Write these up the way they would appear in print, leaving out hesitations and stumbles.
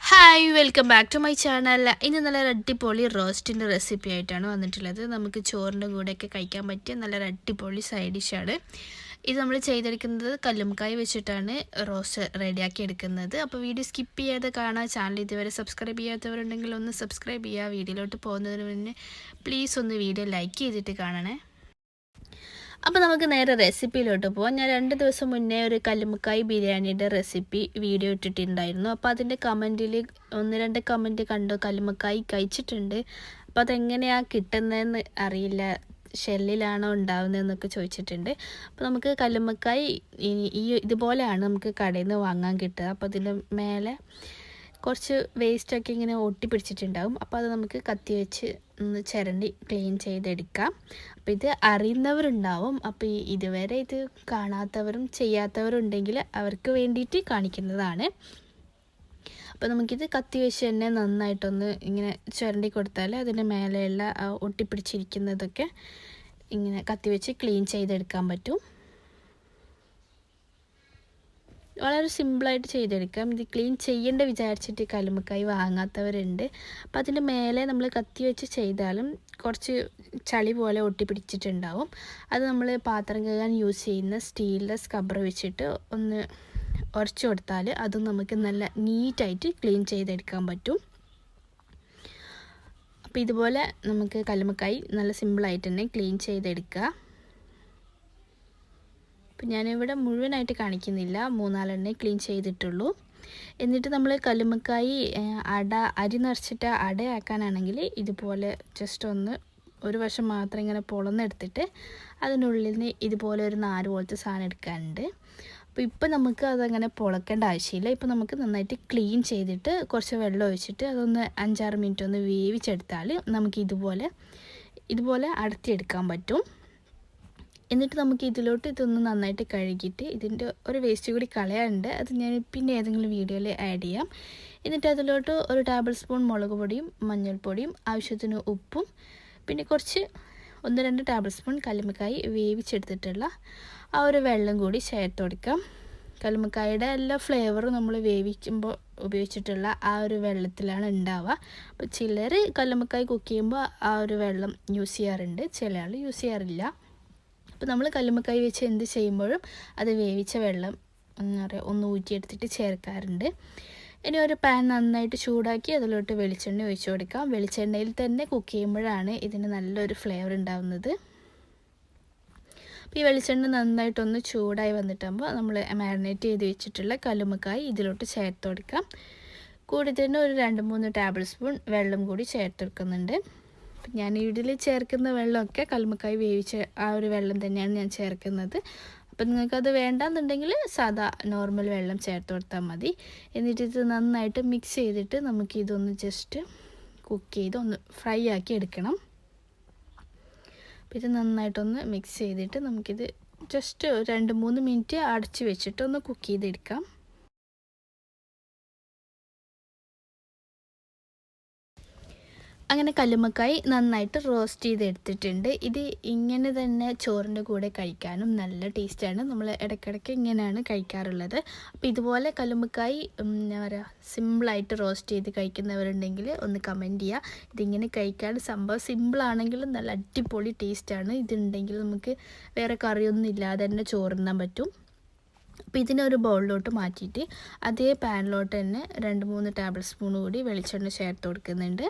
Hi welcome back to my channel. ഇന്ന് നല്ല അടിപൊളി റോസ്റ്റിൻ്റെ റെസിപ്പി ആയിട്ടാണ് വന്നിട്ടുള്ളത്. നമുക്ക് ചോറിൻ്റെ കൂടെയൊക്കെ കഴിക്കാൻ പറ്റിയ നല്ലൊരു അടിപൊളി സൈഡ് ഡിഷാണ് ഇത്. നമ്മൾ ചെയ്തെടുക്കുന്നത് കല്ലുമ്മക്കായ വെച്ചിട്ടാണ് റോസ്റ്റ് റെഡിയാക്കി എടുക്കുന്നത്. അപ്പോൾ വീഡിയോ സ്കിപ്പ് ചെയ്യാതെ കാണാൻ. ചാനൽ ഇതുവരെ സബ്സ്ക്രൈബ് ചെയ്യാത്തവരുണ്ടെങ്കിൽ ഒന്ന് സബ്സ്ക്രൈബ് ചെയ്യുക. വീഡിയോയിലോട്ട് പോകുന്നതിന് മുന്നേ പ്ലീസ് ഒന്ന് വീഡിയോ ലൈക്ക് ചെയ്തിട്ട് കാണണേ. അപ്പോൾ നമുക്ക് നേരെ റെസിപ്പിയിലോട്ട് പോകാം. ഞാൻ 2 ദിവസം മുന്നേ ഒരു കല്ലുമ്മക്കായ് ബിരിയാണിയുടെ റെസിപ്പി വീഡിയോ ഇട്ടിട്ടുണ്ടായിരുന്നു. അപ്പോൾ അതിൻ്റെ കമൻറ്റിൽ 1-2 കമൻറ്റ് കണ്ടു, കല്ലുമ്മക്കായ് കഴിച്ചിട്ടുണ്ട്, അപ്പോൾ അതെങ്ങനെയാണ് കിട്ടുന്നതെന്ന് അറിയില്ല, ഷെല്ലിലാണോ ഉണ്ടാവുന്നതെന്നൊക്കെ ചോദിച്ചിട്ടുണ്ട്. അപ്പോൾ നമുക്ക് കല്ലുമ്മക്കായ് ഇതുപോലെയാണ് നമുക്ക് കടയിൽ നിന്ന് വാങ്ങാൻ കിട്ടുക. അപ്പോൾ അതിൻ്റെ മേലെ കുറച്ച് വേസ്റ്റൊക്കെ ഇങ്ങനെ ഒട്ടിപ്പിടിച്ചിട്ടുണ്ടാകും. അപ്പോൾ അത് നമുക്ക് കത്തി വെച്ച് ഒന്ന് ചിരണ്ടി ക്ലീൻ ചെയ്തെടുക്കാം. അപ്പോൾ ഇത് അറിയുന്നവരുണ്ടാവും. അപ്പോൾ ഇതുവരെ ഇത് കാണാത്തവരും ചെയ്യാത്തവരും ഉണ്ടെങ്കിൽ അവർക്ക് വേണ്ടിയിട്ട് കാണിക്കുന്നതാണ്. അപ്പോൾ നമുക്കിത് കത്തി വെച്ച് തന്നെ നന്നായിട്ടൊന്ന് ഇങ്ങനെ ചിരണ്ടി കൊടുത്താൽ അതിൻ്റെ മേലെയുള്ള ഒട്ടിപ്പിടിച്ചിരിക്കുന്നതൊക്കെ ഇങ്ങനെ കത്തി വെച്ച് ക്ലീൻ ചെയ്തെടുക്കാൻ പറ്റും. വളരെ സിമ്പിളായിട്ട് ചെയ്തെടുക്കാം. ഇത് ക്ലീൻ ചെയ്യേണ്ട വിചാരിച്ചിട്ട് കല്ലുമ്മക്കായ് വാങ്ങാത്തവരുണ്ട്. അപ്പോൾ അതിൻ്റെ മേലെ നമ്മൾ കത്തി വെച്ച് ചെയ്താലും കുറച്ച് ചളി പോലെ ഒട്ടിപ്പിടിച്ചിട്ടുണ്ടാവും. അത് നമ്മൾ പാത്രം കഴുകാൻ യൂസ് ചെയ്യുന്ന സ്റ്റീലിൻ്റെ സ്ക്രബ്ബർ വെച്ചിട്ട് ഒന്ന് ഉരച്ചു കൊടുത്താൽ അതും നമുക്ക് നല്ല നീറ്റായിട്ട് ക്ലീൻ ചെയ്തെടുക്കാൻ പറ്റും. അപ്പോൾ ഇതുപോലെ നമുക്ക് കല്ലുമ്മക്കായ് നല്ല സിമ്പിളായിട്ട് തന്നെ ക്ലീൻ ചെയ്തെടുക്കുക. അപ്പോൾ ഞാനിവിടെ മുഴുവനായിട്ട് കാണിക്കുന്നില്ല, 3-4 ക്ലീൻ ചെയ്തിട്ടുള്ളൂ. എന്നിട്ട് നമ്മൾ കല്ലുമ്മക്കായ് അരി നിറച്ചിട്ട് അടയാക്കാനാണെങ്കിൽ ഇതുപോലെ ജസ്റ്റ് ഒരു വശം മാത്രം ഇങ്ങനെ പൊളന്നെടുത്തിട്ട് അതിനുള്ളിൽ നിന്ന് ഇതുപോലെ ഒരു നാര് പോലത്തെ സാധനം എടുക്കാനുണ്ട്. അപ്പോൾ ഇപ്പോൾ നമുക്ക് അതങ്ങനെ പൊളക്കേണ്ട ആവശ്യമില്ല. ഇപ്പോൾ നമുക്ക് നന്നായിട്ട് ക്ലീൻ ചെയ്തിട്ട് കുറച്ച് വെള്ളം ഒഴിച്ചിട്ട് അതൊന്ന് 5-6 മിനിറ്റ് ഒന്ന് വേവിച്ചെടുത്താൽ നമുക്ക് ഇതുപോലെ അടർത്തിയെടുക്കാൻ പറ്റും. എന്നിട്ട് നമുക്ക് ഇതിലോട്ട് ഇതൊന്ന് നന്നായിട്ട് കഴുകിയിട്ട് ഇതിൻ്റെ ഒരു വേസ്റ്റ് കൂടി കളയാനുണ്ട്, അത് ഞാൻ പിന്നെ ഏതെങ്കിലും വീഡിയോയിൽ ആഡ് ചെയ്യാം. എന്നിട്ട് അതിലോട്ട് ഒരു ടേബിൾ സ്പൂൺ മുളക് പൊടിയും മഞ്ഞൾപ്പൊടിയും ആവശ്യത്തിന് ഉപ്പും പിന്നെ കുറച്ച് 1-2 ടേബിൾ സ്പൂൺ കല്ലുമ്മക്കായ് വേവിച്ചെടുത്തിട്ടുള്ള ആ ഒരു വെള്ളം കൂടി ചേർത്ത് കൊടുക്കാം. കല്ലുമ്മക്കായുടെ എല്ലാ ഫ്ലേവറും നമ്മൾ വേവിക്കുമ്പോൾ ഉപയോഗിച്ചിട്ടുള്ള ആ ഒരു വെള്ളത്തിലാണ് ഉണ്ടാവുക. അപ്പോൾ ചിലർ കല്ലുമ്മക്കായ് കുക്ക് ചെയ്യുമ്പോൾ ആ ഒരു വെള്ളം യൂസ് ചെയ്യാറുണ്ട്, ചില ആൾ യൂസ് ചെയ്യാറില്ല. അപ്പോൾ നമ്മൾ കല്ലുമ്മക്കായ് വെച്ച് എന്ത് ചെയ്യുമ്പോഴും അത് വേവിച്ച വെള്ളം ഒന്ന് ഊറ്റിയെടുത്തിട്ട് ചേർക്കാറുണ്ട്. ഇനി ഒരു പാൻ നന്നായിട്ട് ചൂടാക്കി അതിലോട്ട് വെളിച്ചെണ്ണ ഒഴിച്ചു കൊടുക്കാം. വെളിച്ചെണ്ണയിൽ തന്നെ കുക്ക് ചെയ്യുമ്പോഴാണ് ഇതിന് നല്ലൊരു ഫ്ലേവർ ഉണ്ടാവുന്നത്. അപ്പോൾ ഈ വെളിച്ചെണ്ണ നന്നായിട്ടൊന്ന് ചൂടായി വന്നിട്ടാകുമ്പോൾ നമ്മൾ മാരിനേറ്റ് ചെയ്ത് വെച്ചിട്ടുള്ള കല്ലുമ്മക്കായ് ഇതിലോട്ട് ചേർത്ത് കൊടുക്കാം. കൂടി തന്നെ ഒരു 2-3 ടേബിൾ സ്പൂൺ വെള്ളം കൂടി ചേർത്ത് കൊടുക്കുന്നുണ്ട്. ഞാൻ ഇതിൽ ചേർക്കുന്ന വെള്ളമൊക്കെ കല്ലുമ്മക്കായ് വേവിച്ച ആ ഒരു വെള്ളം തന്നെയാണ് ഞാൻ ചേർക്കുന്നത്. അപ്പം നിങ്ങൾക്കത് വേണ്ടാന്നുണ്ടെങ്കിൽ സാധാ നോർമൽ വെള്ളം ചേർത്ത് കൊടുത്താൽ മതി. എന്നിട്ട് ഇത് നന്നായിട്ട് മിക്സ് ചെയ്തിട്ട് നമുക്കിതൊന്ന് ജസ്റ്റ് കുക്ക് ചെയ്ത് ഒന്ന് ഫ്രൈ ആക്കി എടുക്കണം. അപ്പം ഇത് നന്നായിട്ടൊന്ന് മിക്സ് ചെയ്തിട്ട് നമുക്കിത് ജസ്റ്റ് 2-3 മിനിറ്റ് അടച്ച് വെച്ചിട്ട് ഒന്ന് കുക്ക് ചെയ്തെടുക്കാം. അങ്ങനെ കല്ലുമ്മക്കായ് നന്നായിട്ട് റോസ്റ്റ് ചെയ്തെടുത്തിട്ടുണ്ട്. ഇത് ഇങ്ങനെ തന്നെ ചോറിൻ്റെ കൂടെ കഴിക്കാനും നല്ല ടേസ്റ്റാണ്. നമ്മൾ ഇടയ്ക്കിടയ്ക്ക് ഇങ്ങനെയാണ് കഴിക്കാറുള്ളത്. അപ്പോൾ ഇതുപോലെ കല്ലുമ്മക്കായ് എന്താ പറയുക സിമ്പിളായിട്ട് റോസ്റ്റ് ചെയ്ത് കഴിക്കുന്നവരുണ്ടെങ്കിൽ ഒന്ന് കമൻറ്റ് ചെയ്യുക. ഇതിങ്ങനെ കഴിക്കാൻ സംഭവം സിമ്പിളാണെങ്കിലും നല്ല അടിപൊളി ടേസ്റ്റാണ്. ഇതുണ്ടെങ്കിൽ നമുക്ക് വേറെ കറിയൊന്നും ഇല്ലാതെ തന്നെ ചോറുണ്ണാൻ പറ്റും. അപ്പോൾ ഇതിനൊരു ബൗളിലോട്ട് മാറ്റിയിട്ട് അതേ പാനിലോട്ട് തന്നെ 2-3 ടേബിൾ സ്പൂൺ കൂടി വെളിച്ചെണ്ണ ചേർത്ത് കൊടുക്കുന്നുണ്ട്.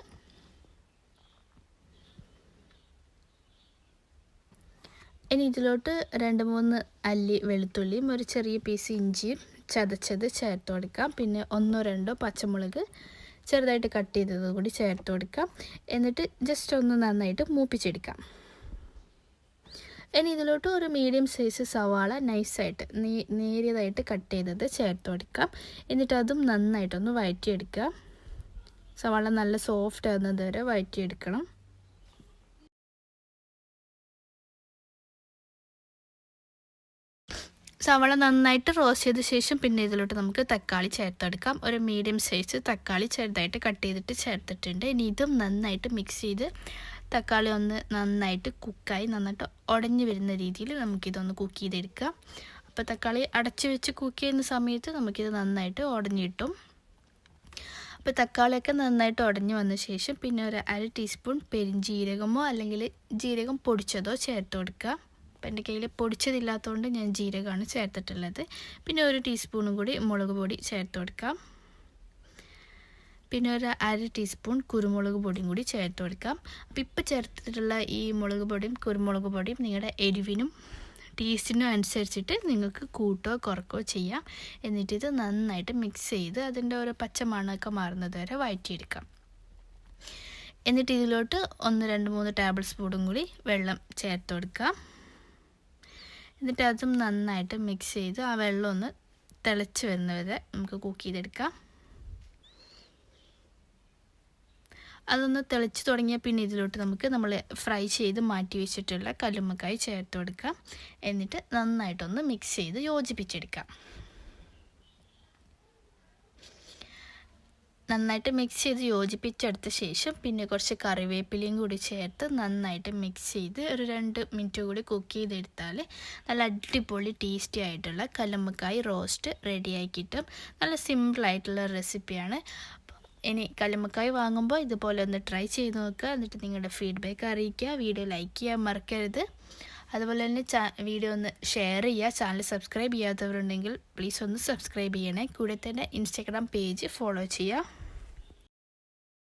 ഇനി ഇതിലോട്ട് 2-3 അല്ലി വെളുത്തുള്ളിയും ഒരു ചെറിയ പീസ് ഇഞ്ചിയും ചതച്ചത് ചേർത്ത് കൊടുക്കാം. പിന്നെ 1-2 പച്ചമുളക് ചെറുതായിട്ട് കട്ട് ചെയ്തത് കൂടി ചേർത്ത് കൊടുക്കാം. എന്നിട്ട് ജസ്റ്റ് ഒന്ന് നന്നായിട്ട് മൂപ്പിച്ചെടുക്കാം. ഇനി ഇതിലോട്ട് ഒരു മീഡിയം സൈസ് സവാള നൈസായിട്ട് നേരിയതായിട്ട് കട്ട് ചെയ്തത് ചേർത്ത് കൊടുക്കാം. എന്നിട്ട് അതും നന്നായിട്ടൊന്ന് വഴറ്റിയെടുക്കുക. സവാള നല്ല സോഫ്റ്റ് ആകുന്നത് വരെ വഴറ്റിയെടുക്കണം. സവാള നന്നായിട്ട് റോസ്റ്റ് ചെയ്ത ശേഷം പിന്നെ ഇതിലോട്ട് നമുക്ക് തക്കാളി ചേർത്തെടുക്കാം. ഒരു മീഡിയം സൈസ് തക്കാളി ചെറുതായിട്ട് കട്ട് ചെയ്തിട്ട് ചേർത്തിട്ടുണ്ട്. ഇനി ഇതും നന്നായിട്ട് മിക്സ് ചെയ്ത് തക്കാളി ഒന്ന് നന്നായിട്ട് കുക്കായി നന്നായിട്ട് ഉടഞ്ഞു വരുന്ന രീതിയിൽ നമുക്കിതൊന്ന് കുക്ക് ചെയ്തെടുക്കാം. അപ്പോൾ തക്കാളി അടച്ചു വെച്ച് കുക്ക് ചെയ്യുന്ന സമയത്ത് നമുക്കിത് നന്നായിട്ട് ഉടഞ്ഞു കിട്ടും. അപ്പോൾ തക്കാളിയൊക്കെ നന്നായിട്ട് ഉടഞ്ഞു വന്ന ശേഷം പിന്നെ ഒരു 1/2 ടീസ്പൂൺ പെരിഞ്ജീരകമോ അല്ലെങ്കിൽ ജീരകം പൊടിച്ചതോ ചേർത്ത് കൊടുക്കുക. അപ്പോൾ എൻ്റെ കയ്യിൽ പൊടിച്ചതില്ലാത്തതുകൊണ്ട് ഞാൻ ജീരകമാണ് ചേർത്തിട്ടുള്ളത്. പിന്നെ 1 ടീസ്പൂണും കൂടി മുളക് പൊടി ചേർത്ത് കൊടുക്കാം. പിന്നെ ഒരു 1/2 ടീസ്പൂൺ കുരുമുളക് പൊടിയും കൂടി ചേർത്ത് കൊടുക്കാം. അപ്പോൾ ഇപ്പോൾ ചേർത്തിട്ടുള്ള ഈ മുളക് പൊടിയും കുരുമുളക് പൊടിയും നിങ്ങളുടെ എരിവിനും ടേസ്റ്റിനും അനുസരിച്ചിട്ട് നിങ്ങൾക്ക് കൂട്ടോ കുറക്കോ ചെയ്യാം. എന്നിട്ട് ഇത് നന്നായിട്ട് മിക്സ് ചെയ്ത് അതിൻ്റെ ഒരു പച്ച മണമൊക്കെ മാറുന്നത് വരെ വഴറ്റിയെടുക്കാം. എന്നിട്ട് ഇതിലോട്ട് 1-2-3 ടേബിൾ സ്പൂണും കൂടി വെള്ളം ചേർത്ത് കൊടുക്കാം. എന്നിട്ട് അതും നന്നായിട്ട് മിക്സ് ചെയ്ത് ആ വെള്ളം ഒന്ന് തിളച്ച് വരുന്നവരെ നമുക്ക് കുക്ക് ചെയ്തെടുക്കാം. അതൊന്ന് തിളച്ച് തുടങ്ങിയാൽ പിന്നെ ഇതിലോട്ട് നമുക്ക് നമ്മൾ ഫ്രൈ ചെയ്ത് മാറ്റി വെച്ചിട്ടുള്ള കല്ലുമ്മക്കായ ചേർത്ത് കൊടുക്കാം. എന്നിട്ട് നന്നായിട്ടൊന്ന് മിക്സ് ചെയ്ത് യോജിപ്പിച്ചെടുക്കാം. നന്നായിട്ട് മിക്സ് ചെയ്ത് യോജിപ്പിച്ചെടുത്ത ശേഷം പിന്നെ കുറച്ച് കറിവേപ്പിലയും കൂടി ചേർത്ത് നന്നായിട്ട് മിക്സ് ചെയ്ത് ഒരു 2 മിനിറ്റ് കൂടി കുക്ക് ചെയ്തെടുത്താൽ നല്ല അടിപൊളി ടേസ്റ്റി ആയിട്ടുള്ള കല്ലുമ്മക്കായ റോസ്റ്റ് റെഡിയായി കിട്ടും. നല്ല സിമ്പിളായിട്ടുള്ള റെസിപ്പിയാണ്. ഇനി കല്ലുമ്മക്കായ വാങ്ങുമ്പോൾ ഇതുപോലെ ഒന്ന് ട്രൈ ചെയ്ത് നോക്കുക. എന്നിട്ട് നിങ്ങളുടെ ഫീഡ്ബാക്ക് അറിയിക്കുക. വീഡിയോ ലൈക്ക് ചെയ്യാൻ മറക്കരുത്. അതുപോലെ തന്നെ വീഡിയോ ഒന്ന് ഷെയർ ചെയ്യുക. ചാനൽ സബ്സ്ക്രൈബ് ചെയ്യാത്തവരുണ്ടെങ്കിൽ പ്ലീസ് ഒന്ന് സബ്സ്ക്രൈബ് ചെയ്യണേ. കൂടെ തന്നെ ഇൻസ്റ്റാഗ്രാം പേജ് ഫോളോ ചെയ്യുക.